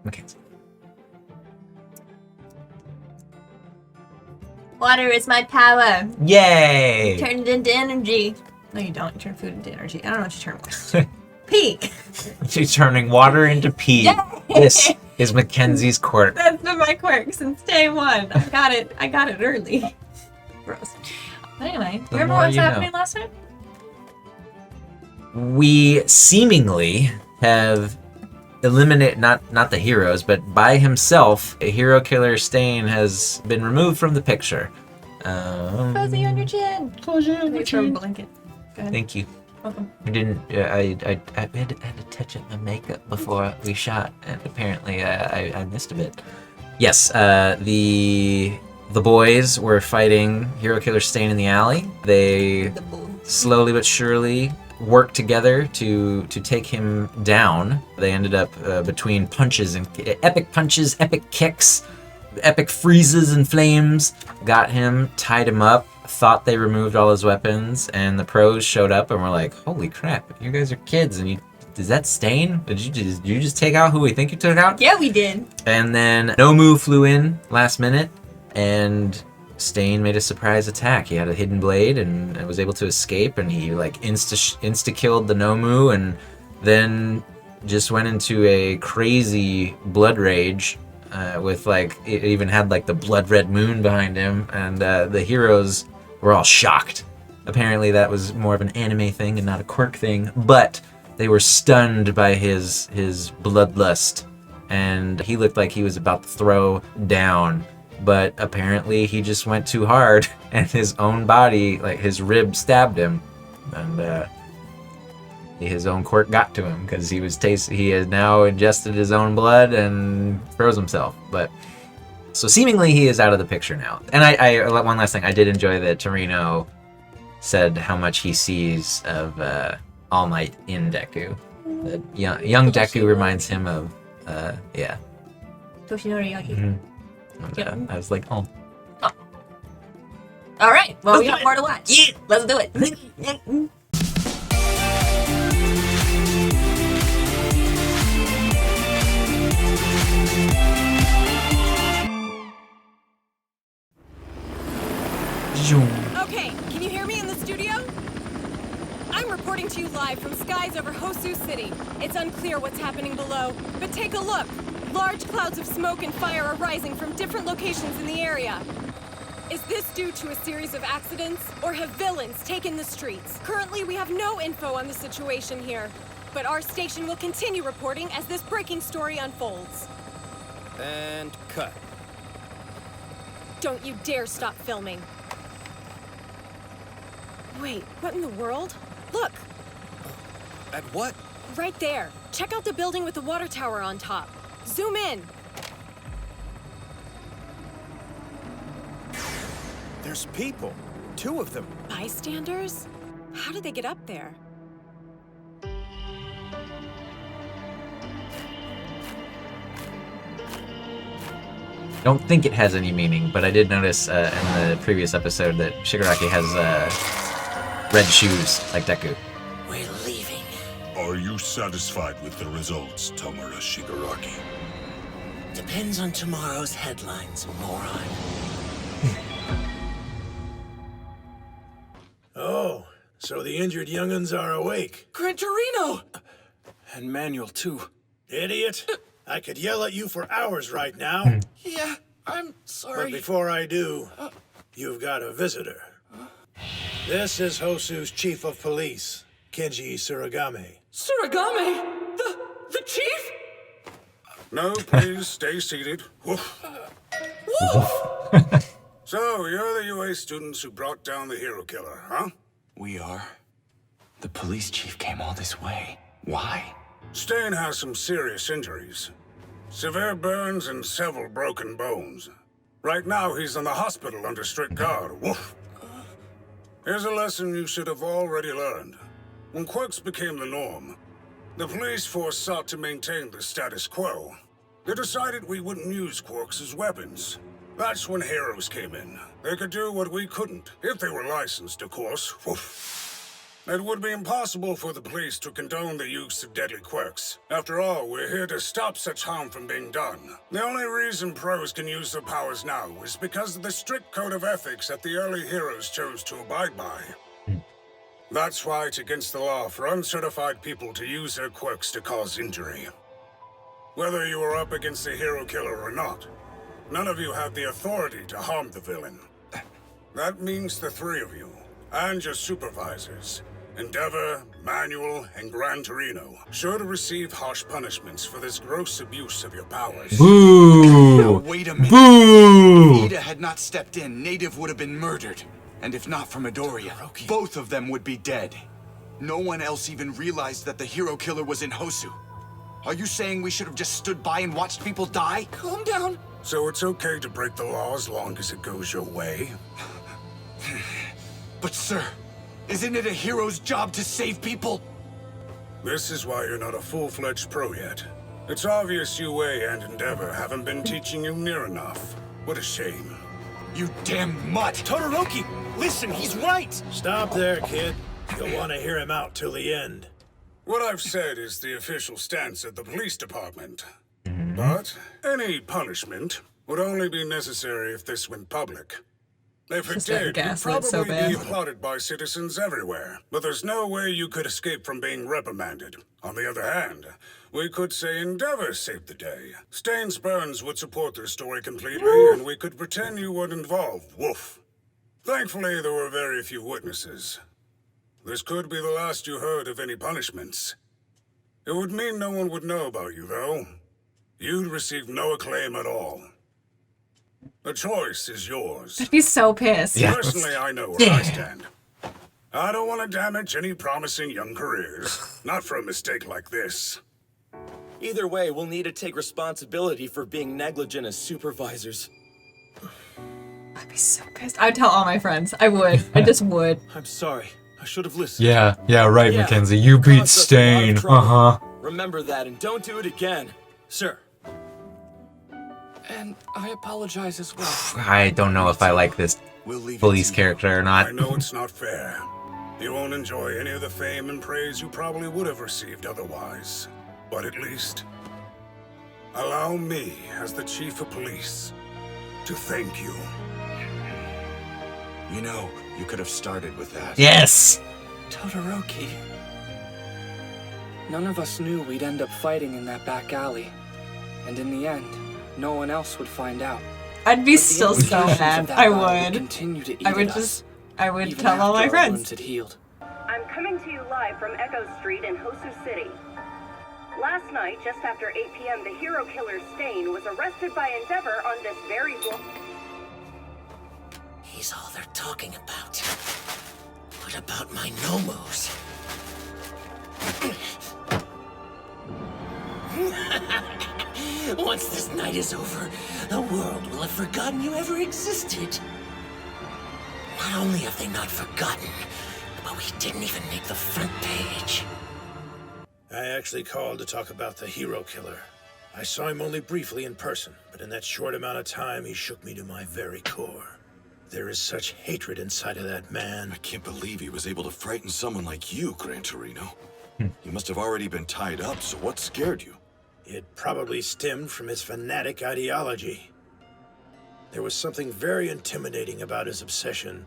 Mackenzie. Water is my power. Yay! Turn it into energy. No, you don't. You turn food into energy. I don't know what you turn water into. Pee. She's turning water into pee. Yay! This is Mackenzie's quirk. That's been my quirk since day one. I got it early. Gross. But anyway, The remember more what was you happening know. last time? We seemingly have eliminated, not the heroes, but by himself, a hero killer Stain has been removed from the picture. Cozy on your chin. Cozy on your chin. Blanket. Go ahead. Thank you. Welcome. I didn't. I had to touch up my makeup before we shot, and apparently I missed a bit. Yes, the boys were fighting Hero Killer Stain in the alley. They slowly but surely worked together to take him down. They ended up between punches and epic kicks, epic freezes and flames. Got him, tied him up. Thought they removed all his weapons, and the pros showed up and were like, "Holy crap! You guys are kids, and is that Stain? Did you just take out who we think you took out?" Yeah, we did. And then Nomu flew in last minute, and Stain made a surprise attack. He had a hidden blade and was able to escape, and he like insta killed the Nomu, and then just went into a crazy blood rage. With like, it even had like the blood red moon behind him, and the heroes were all shocked. Apparently that was more of an anime thing and not a quirk thing, but they were stunned by his bloodlust, and he looked like he was about to throw down, but apparently he just went too hard, and his own body, like his rib, stabbed him, and his own quirk got to him because he has now ingested his own blood and froze himself. But so seemingly he is out of the picture now. And I one last thing, I did enjoy that Torino said how much he sees of All Might in Deku. That young Deku reminds him of Toshinori Yagi. Mm-hmm. And I was like, oh. All right. Well, Let's we got do more to watch. Yeah. Let's do it. Okay, can you hear me in the studio? I'm reporting to you live from skies over Hosu City. It's unclear what's happening below, but take a look. Large clouds of smoke and fire are rising from different locations in the area. Is this due to a series of accidents, or have villains taken the streets? Currently, we have no info on the situation here, but our station will continue reporting as this breaking story unfolds. And cut. Don't you dare stop filming. Wait, what in the world? Look! At what? Right there. Check out the building with the water tower on top. Zoom in. There's people. 2 of them. Bystanders? How did they get up there? Don't think it has any meaning, but I did notice in the previous episode that Shigaraki has red shoes like Deku. We're leaving. Are you satisfied with the results, Tomura Shigaraki? Depends on tomorrow's headlines, moron. Oh, so the injured young'uns are awake. Gran Torino! And Manuel, too. Idiot. I could yell at you for hours right now. Yeah, I'm sorry. But before I do, you've got a visitor. This is Hosu's chief of police, Kenji Suragame. Suragame? The chief? No, please, stay seated. Woof. So, you're the UA students who brought down the hero killer, huh? We are. The police chief came all this way. Why? Stain has some serious injuries. Severe burns and several broken bones. Right now, he's in the hospital under strict guard. Woof. Here's a lesson you should have already learned. When quirks became the norm, the police force sought to maintain the status quo. They decided we wouldn't use quirks as weapons. That's when heroes came in. They could do what we couldn't, if they were licensed, of course. Woof. It would be impossible for the police to condone the use of deadly quirks. After all, we're here to stop such harm from being done. The only reason pros can use their powers now is because of the strict code of ethics that the early heroes chose to abide by. That's why it's against the law for uncertified people to use their quirks to cause injury. Whether you are up against a hero killer or not, none of you have the authority to harm the villain. That means the three of you, and your supervisors, Endeavor, Manuel, and Gran Torino, should receive harsh punishments for this gross abuse of your powers. Now, Boo! wait a minute. Boo! If Ida had not stepped in, Native would have been murdered. And if not for Midoriya, both of them would be dead. No one else even realized that the hero killer was in Hosu. Are you saying we should have just stood by and watched people die? Calm down. So it's okay to break the law as long as it goes your way? But sir, isn't it a hero's job to save people? This is why you're not a full-fledged pro yet. It's obvious UA and Endeavor haven't been teaching you near enough. What a shame. You damn mutt! Todoroki, listen, he's right. Stop there, kid. You'll want to hear him out till the end. What I've said is the official stance at the police department. But any punishment would only be necessary if this went public. If it Just that did, you'd gaslit so probably be bad. applauded by citizens everywhere. But there's no way you could escape from being reprimanded. On the other hand, we could say Endeavor saved the day. Stains Burns would support their story completely, and we could pretend you weren't involved. Woof. Thankfully, there were very few witnesses. This could be the last you heard of any punishments. It would mean no one would know about you, though. You'd receive no acclaim at all. The choice is yours. I'd be so pissed. Yeah. Personally, I know where I stand. I don't want to damage any promising young careers. Not for a mistake like this. Either way, we'll need to take responsibility for being negligent as supervisors. I'd be so pissed. I'd tell all my friends. I would. I just would. I'm sorry. I should have listened. Yeah, right, Yeah, Mackenzie. You it beat caused us a lot of Stain. trouble. Remember that and don't do it again. Sir. And I apologize as well. I don't know if I like this We'll leave police it to you. character or I not. know it's not fair. You won't enjoy any of the fame and praise you probably would have received otherwise. But at least, allow me, as the chief of police, to thank you. You know, you could have started with that. Yes! Todoroki. None of us knew we'd end up fighting in that back alley. And in the end, no one else would find out. I'd be But the still so implications of mad. that I battle would. continue to eat I would at just. us, I would even tell all after my our friends. wounds had healed. I'm coming to you live from Echo Street in Hosu City. Last night, just after 8 p.m., the hero killer Stain was arrested by Endeavor on this very block. He's all they're talking about. What about my nomos? Once this night is over, the world will have forgotten you ever existed. Not only have they not forgotten, but we didn't even make the front page. I actually called to talk about the hero killer. I saw him only briefly in person, but in that short amount of time, he shook me to my very core. There is such hatred inside of that man. I can't believe he was able to frighten someone like you, Gran Torino. You must have already been tied up, so what scared you? It probably stemmed from his fanatic ideology. There was something very intimidating about his obsession.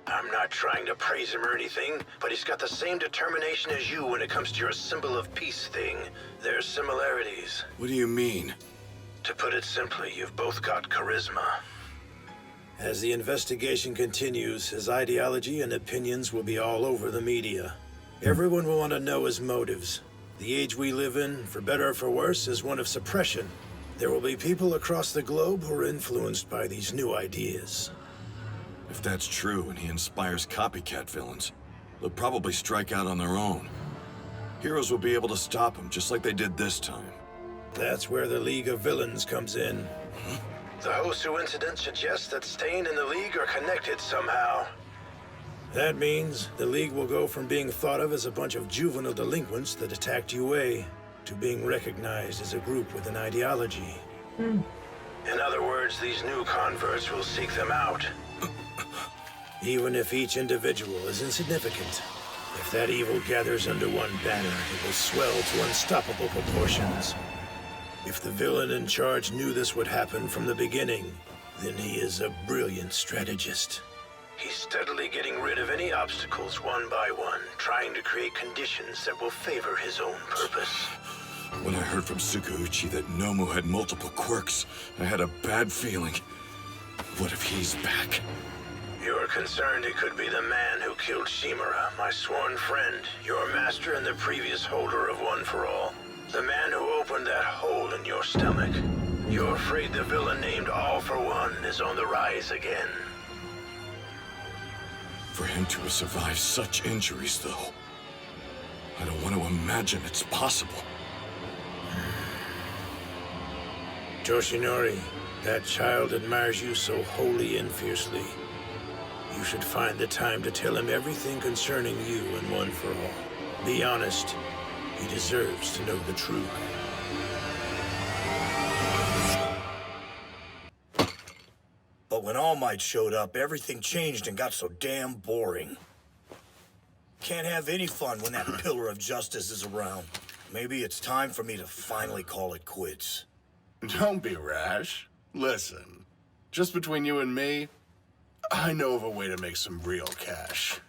I'm not trying to praise him or anything, but he's got the same determination as you when it comes to your symbol of peace thing. There's similarities. What do you mean? To put it simply, you've both got charisma. As the investigation continues, his ideology and opinions will be all over the media. Everyone will want to know his motives. The age we live in, for better or for worse, is one of suppression. There will be people across the globe who are influenced by these new ideas. If that's true and he inspires copycat villains, they'll probably strike out on their own. Heroes will be able to stop him, just like they did this time. That's where the League of Villains comes in. The Hosu incident suggests that Stain and the League are connected somehow. That means the League will go from being thought of as a bunch of juvenile delinquents that attacked UA to being recognized as a group with an ideology. In other words, these new converts will seek them out. Even if each individual is insignificant, If that evil gathers under one banner, it will swell to unstoppable proportions. If the villain in charge knew this would happen from the beginning, then he is a brilliant strategist. He's steadily getting rid of any obstacles one by one, trying to create conditions that will favor his own purpose. When I heard from Tsukuuchi that Nomu had multiple quirks, I had a bad feeling. What if he's back? You're concerned it could be the man who killed Shimura, my sworn friend, your master and the previous holder of One for All. The man who opened that hole in your stomach. You're afraid the villain named All for One is on the rise again. For him to have survived such injuries, though, I don't want to imagine it's possible. Yoshinori, that child admires you so wholly and fiercely. You should find the time to tell him everything concerning you and One for All. Be honest. He deserves to know the truth. But when All Might showed up, everything changed and got so damn boring. Can't have any fun when that pillar of justice is around. Maybe it's time for me to finally call it quits. Don't be rash. Listen, just between you and me, I know of a way to make some real cash.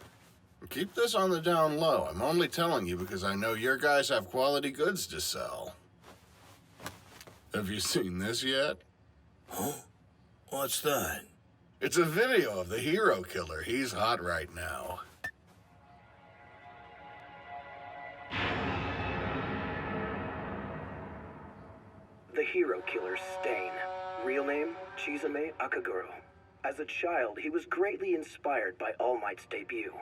Keep this on the down low. I'm only telling you because I know your guys have quality goods to sell. Have you seen this yet? Huh? What's that? It's a video of the hero killer. He's hot right now. The hero killer Stain. Real name, Chizame Akaguro. As a child, he was greatly inspired by All Might's debut.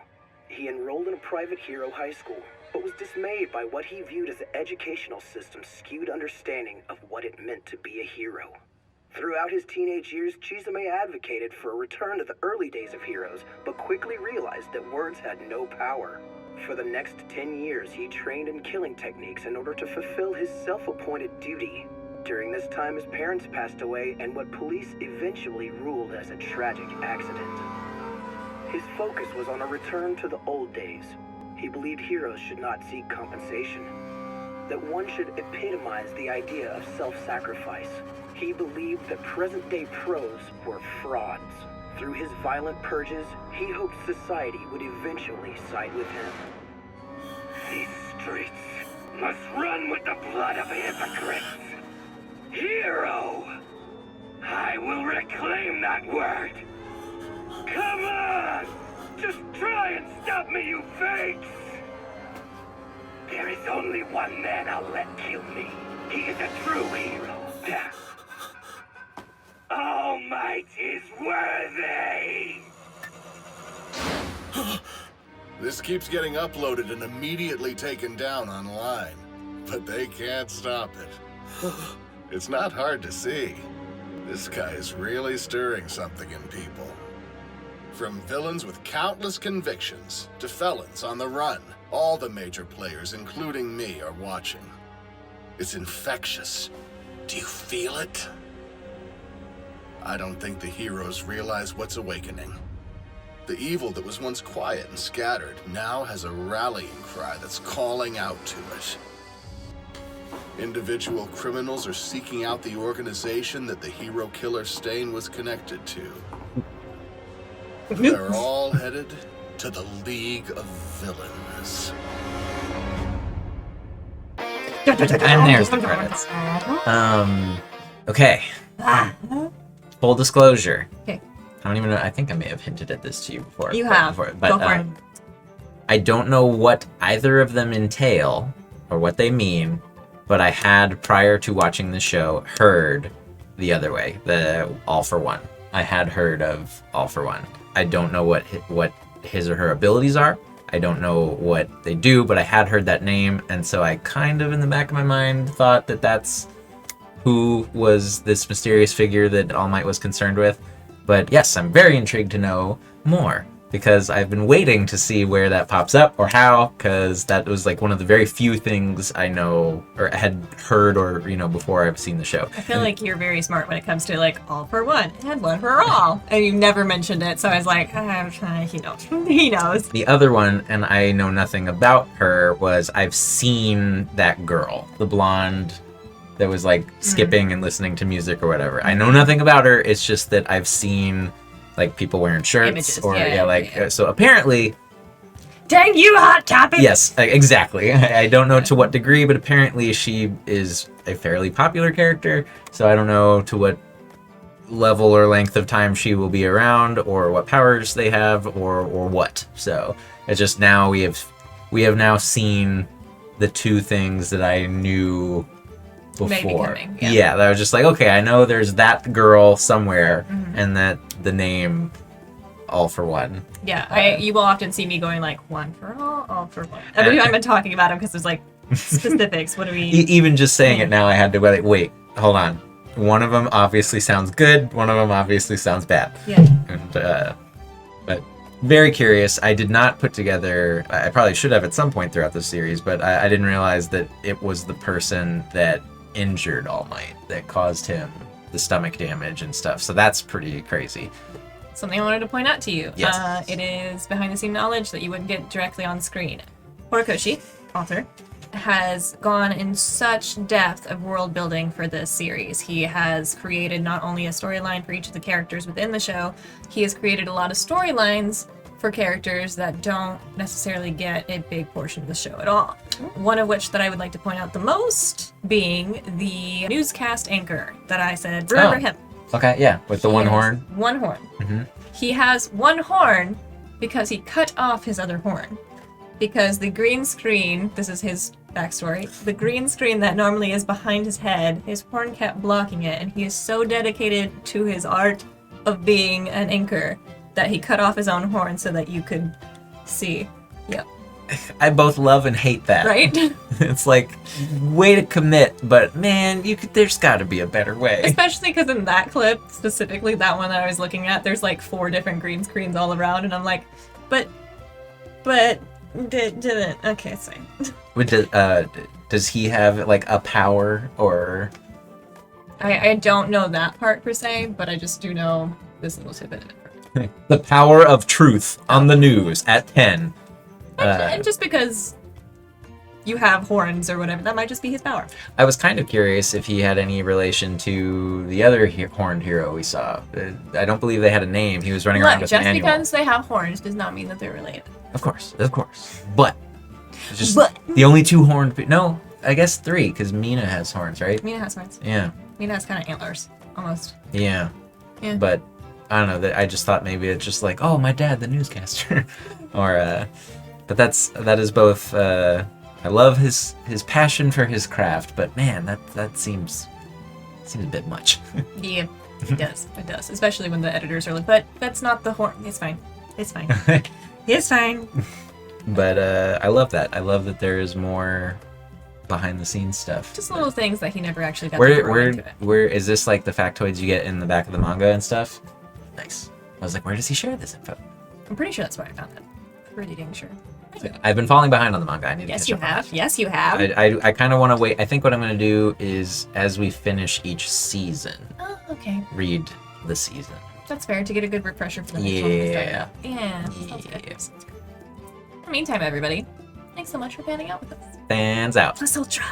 He enrolled in a private hero high school, but was dismayed by what he viewed as the educational system's skewed understanding of what it meant to be a hero. Throughout his teenage years, Chizame advocated for a return to the early days of heroes, but quickly realized that words had no power. For the next 10 years, he trained in killing techniques in order to fulfill his self-appointed duty. During this time, his parents passed away in what police eventually ruled as a tragic accident. His focus was on a return to the old days. He believed heroes should not seek compensation, that one should epitomize the idea of self-sacrifice. He believed that present-day pros were frauds. Through his violent purges, he hoped society would eventually side with him. These streets must run with the blood of hypocrites. Hero! I will reclaim that word! Come on! Just try and stop me, you fakes! There is only one man I'll let kill me. He is a true hero. All Might is worthy! This keeps getting uploaded and immediately taken down online, but they can't stop it. It's not hard to see. This guy is really stirring something in people. From villains with countless convictions to felons on the run, all the major players, including me, are watching. It's infectious. Do you feel it? I don't think the heroes realize what's awakening. The evil that was once quiet and scattered now has a rallying cry that's calling out to it. Individual criminals are seeking out the organization that the hero killer Stain was connected to. They're all headed to the League of Villains. And there's the credits. Okay. Full disclosure. Okay. I don't even know. I think I may have hinted at this to you before. You have. Go for it. I don't know what either of them entail or what they mean, but I had, prior to watching the show, heard the other way, the All for One. I had heard of All for One. I don't know what his or her abilities are. I don't know what they do, but I had heard that name, and so I kind of, in the back of my mind, thought that that's who was this mysterious figure that All Might was concerned with. But yes, I'm very intrigued to know more. because I've been waiting to see where that pops up or how, because that was like one of the very few things I know or had heard or, before I've seen the show. I feel like you're very smart when it comes to like all for one and one for all. And you never mentioned it, so I was like, he knows. He knows. The other one, and I know nothing about her, was I've seen that girl, the blonde that was like skipping and listening to music or whatever. I know nothing about her. It's just that I've seen like people wearing shirts Images, so apparently. Dang you, Hot Topic! Yes, exactly. I don't know to what degree, but apparently she is a fairly popular character. So I don't know to what level or length of time she will be around, or what powers they have, or what. So it's just now we have now seen the two things that I knew before. Maybe coming, yeah, that was just like, okay, I know there's that girl somewhere, and that the name All for One. Yeah, you will often see me going like one for all for one. Every time I'm talking about him because there's like specifics. What do we? Even just saying it now, I had to wait. Hold on. One of them obviously sounds good. One of them obviously sounds bad. Yeah. And but very curious. I did not put together. I probably should have at some point throughout the series, but I didn't realize that it was the person that injured All Might that caused him the stomach damage and stuff. So that's pretty crazy. Something I wanted to point out to you. Yes. It is behind the scene knowledge that you wouldn't get directly on screen. Horikoshi, author, has gone in such depth of world building for this series. He has created not only a storyline for each of the characters within the show, he has created a lot of storylines for characters that don't necessarily get a big portion of the show at all. One of which that I would like to point out the most being the newscast anchor that I said, remember him. Okay, yeah, with the one horn. One horn. Mm-hmm. He has one horn because he cut off his other horn. Because the green screen, this is his backstory, the green screen that normally is behind his head, his horn kept blocking it, and he is so dedicated to his art of being an anchor that he cut off his own horn so that you could see. Yep. I both love and hate that. Right? It's like, way to commit, but man, there's got to be a better way. Especially because in that clip, specifically that one that I was looking at, there's like 4 different green screens all around, and I'm like, but didn't. Okay, it's fine. Does he have like a power or? I don't know that part per se, but I just do know this little tidbit. The power of truth on the news at 10. And just because you have horns or whatever, that might just be his power. I was kind of curious if he had any relation to the other horned hero we saw. I don't believe they had a name. He was running around with an just annual. because they have horns does not mean that they're related. Of course. But it's just the only 2 horned. No, I guess 3 because Mina has horns, right? Mina has horns. Yeah. Mina has kind of antlers, almost. Yeah. Yeah. But I don't know. That I just thought maybe it's just like, oh, my dad, the newscaster, or. But that is both. I love his passion for his craft, but man, that seems a bit much. Yeah, it does. It does, especially when the editors are like, "But that's not the horn. It's fine. It's fine. It's fine." But I love that. I love that there is more behind the scenes stuff. Just little things that he never actually got to grow into it. Where is this like the factoids you get in the back of the manga and stuff? Nice. I was like, where does he share this info? I'm pretty sure that's where I found it. Pretty dang sure. I've been falling behind on the manga. I need to catch up. Yes, you have. I kind of want to wait. I think what I'm going to do is, as we finish each season, okay, read the season. That's fair to get a good refresher for the next one. Yeah. Sounds good. In the meantime, everybody, thanks so much for fanning out with us. Fans out. Plus Ultra.